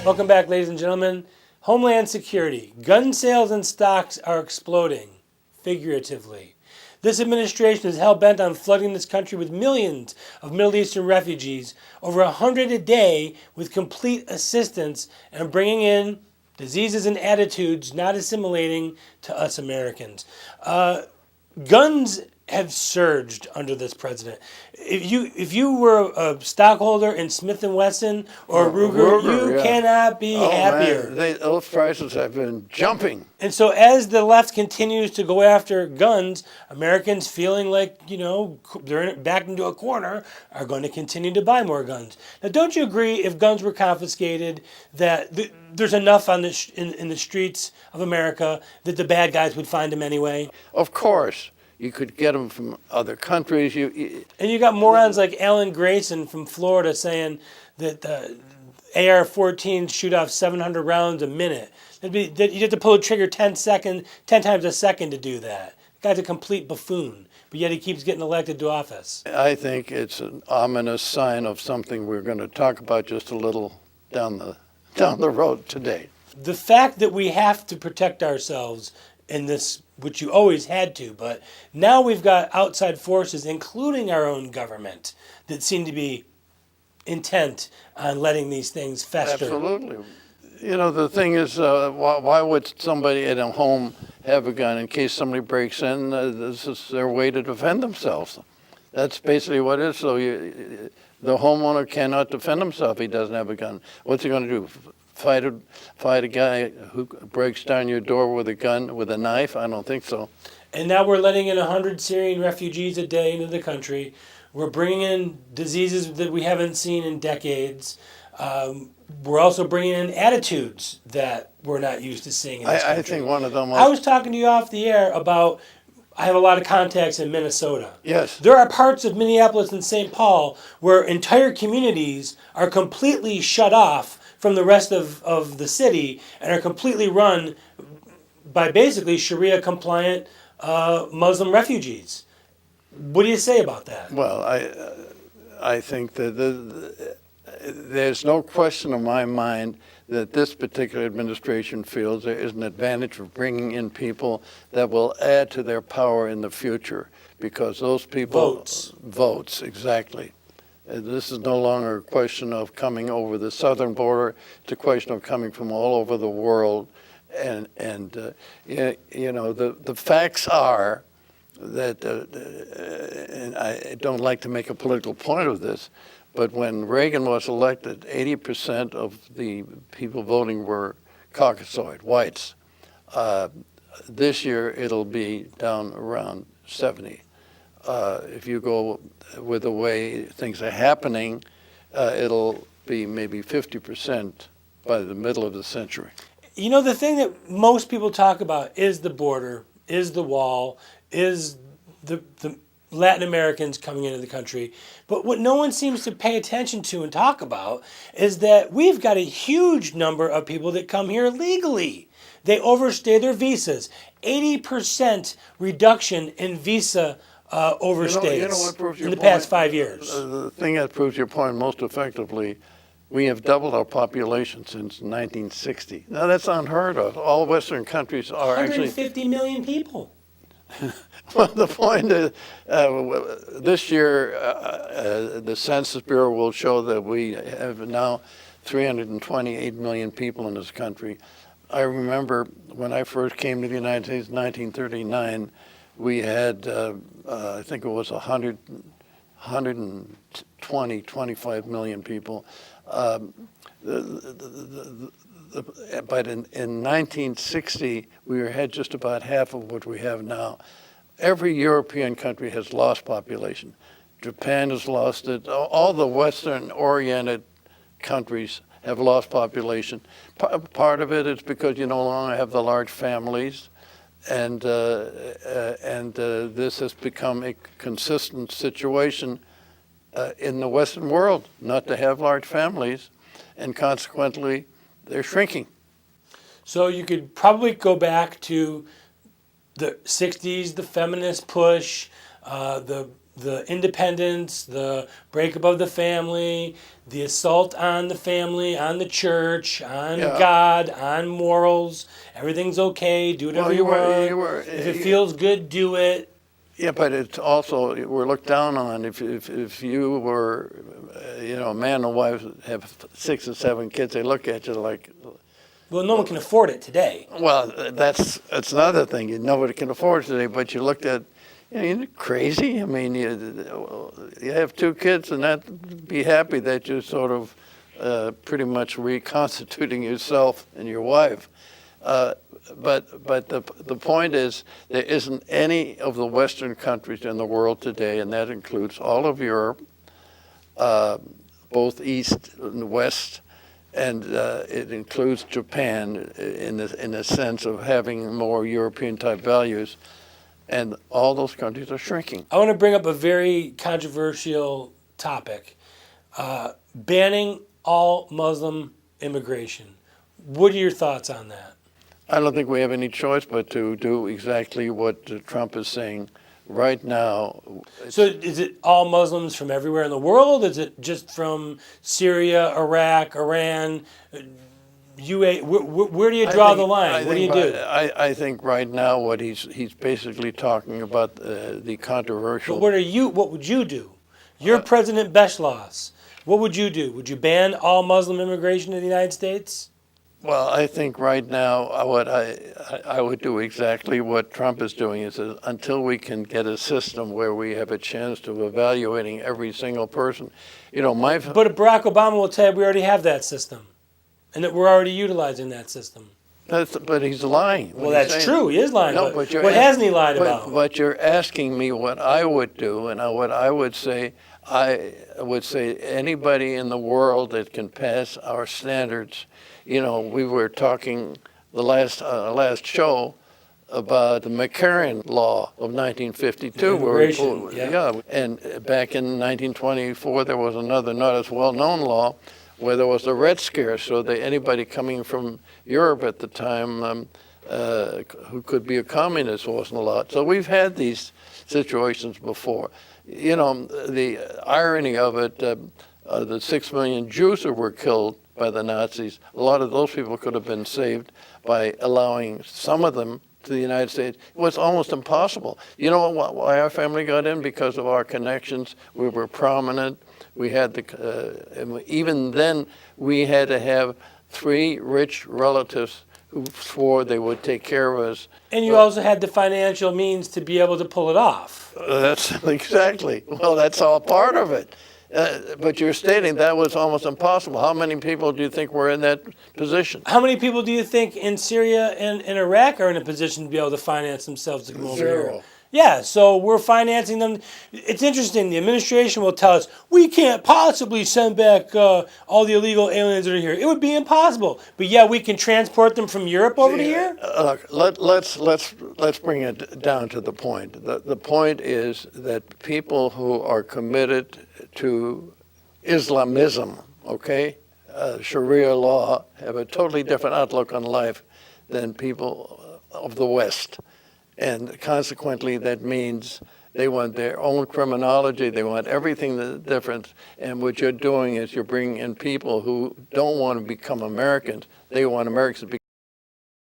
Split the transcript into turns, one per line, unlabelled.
Welcome back, ladies and gentlemen. Homeland Security. Gun sales and stocks are exploding, figuratively. This administration is hell-bent on flooding this country with millions of Middle Eastern refugees, over 100 a day, with complete assistance, and bringing in diseases and attitudes not assimilating to us Americans. Guns have surged under this president. If you were a stockholder in Smith & Wesson or Ruger, you cannot be happier.
Man, those prices have been jumping.
And so as the left continues to go after guns, Americans feeling like, they're backed into a corner are going to continue to buy more guns. Now, don't you agree if guns were confiscated that there's enough on in the streets of America that the bad guys would find them anyway?
Of course. You could get them from other countries.
And you got morons like Alan Grayson from Florida saying that AR-14s shoot off 700 rounds a minute. You have to pull the trigger 10 times a second to do that. The guy's a complete buffoon, but yet he keeps getting elected to office.
I think it's an ominous sign of something we're going to talk about just a little down the road today.
The fact that we have to protect ourselves in this, which you always had to, but now we've got outside forces, including our own government, that seem to be intent on letting these things fester.
Absolutely. The thing is, why would somebody in a home have a gun in case somebody breaks in? This is their way to defend themselves. That's basically what it is. So the homeowner cannot defend himself if he doesn't have a gun. What's he going to do? Fight a guy who breaks down your door with a gun, with a knife? I don't think so.
And now we're letting in 100 Syrian refugees a day into the country. We're bringing in diseases that we haven't seen in decades. We're also bringing in attitudes that we're not used to seeing in this country.
I think one of them.
I was talking to you off the air about, I have a lot of contacts in Minnesota.
Yes.
There are parts of Minneapolis and St. Paul where entire communities are completely shut off from the rest of the city and are completely run by basically Sharia-compliant Muslim refugees. What do you say about that?
Well, I think that there's no question in my mind that this particular administration feels there is an advantage of bringing in people that will add to their power in the future, because those people... Votes, exactly. This is no longer a question of coming over the southern border. It's a question of coming from all over the world. And the facts are that, and I don't like to make a political point of this, but when Reagan was elected, 80% of the people voting were Caucasoid, whites. This year, it'll be down around 70. If you go with the way things are happening, it'll be maybe 50% by the middle of the century.
The thing that most people talk about is the border, is the wall, is the Latin Americans coming into the country. But what no one seems to pay attention to and talk about is that we've got a huge number of people that come here legally. They overstay their visas. 80% reduction in visa overstays in the past 5 years.
The thing that proves your point most effectively, we have doubled our population since 1960. Now, that's unheard of. All Western countries are
150 million people.
Well, the point is, this year, the Census Bureau will show that we have now 328 million people in this country. I remember when I first came to the United States in 1939, we had, I think it was 25 million people. But in 1960, we had just about half of what we have now. Every European country has lost population. Japan has lost it. All the Western-oriented countries have lost population. Part of it is because you no longer have the large families. And this has become a consistent situation in the Western world, not to have large families, and consequently, they're shrinking.
So you could probably go back to the 60s, the feminist push, the the independence, the breakup of the family, the assault on the family, on the church, on
Yeah.
God, on morals. Everything's okay. Do whatever you want. If it feels good, do it.
Yeah, but it's also, we're looked down on if you were, a man and wife have 6 or 7 kids, they look at you like,
Well, no one can afford it today.
well, that's another thing. Nobody can afford it today, but you looked at, you're crazy. I mean, you have 2 kids and that be happy that you're sort of pretty much reconstituting yourself and your wife. But the point is, there isn't any of the Western countries in the world today, and that includes all of Europe, both East and West, and it includes Japan in the sense of having more European-type values, and all those countries are shrinking.
I want to bring up a very controversial topic, banning all Muslim immigration. What are your thoughts on that?
I don't think we have any choice but to do exactly what Trump is saying right now.
So is it all Muslims from everywhere in the world? Is it just from Syria, Iraq, Iran, UAE? Where do you draw the line? What do you do?
I think right now what he's basically talking about the controversial.
But what would you do? You're President Beschloss. What would you do? Would you ban all Muslim immigration to the United States?
Well, I think right now what I would do exactly what Trump is doing is until we can get a system where we have a chance of evaluating every single person.
But Barack Obama will tell you we already have that system, and that we're already utilizing that system.
But he's lying.
Well, that's true. He is lying.
No,
but what hasn't he lied about?
But you're asking me what I would do, and what I would say. I would say anybody in the world that can pass our standards. We were talking the last show about the McCarran Law of 1952.
Immigration,
Yeah, and back in 1924 there was another not as well-known law where there was the Red Scare, so that anybody coming from Europe at the time who could be a communist wasn't allowed. So we've had these situations before. The irony of it, the 6 million Jews who were killed by the Nazis, a lot of those people could have been saved by allowing some of them to the United States. It was almost impossible. You know why our family got in? Because of our connections. We were prominent. We had even then we had to have 3 rich relatives who swore they would take care of us.
And you also had the financial means to be able to pull it off.
That's exactly. Well, that's all part of it. But you're stating that was almost impossible. How many people do you think were in that position?
How many people do you think in Syria and in Iraq are in a position to be able to finance themselves to come over here?
0.
Yeah, so we're financing them. It's interesting. The administration will tell us, we can't possibly send back all the illegal aliens that are here. It would be impossible. But yeah, we can transport them from Europe over to here?
Look, let's bring it down to the point. The point is that people who are committed to Islamism, Sharia law, have a totally different outlook on life than people of the West. And consequently, that means they want their own criminology. They want everything that's different. And what you're doing is you're bringing in people who don't want to become Americans. They want Americans to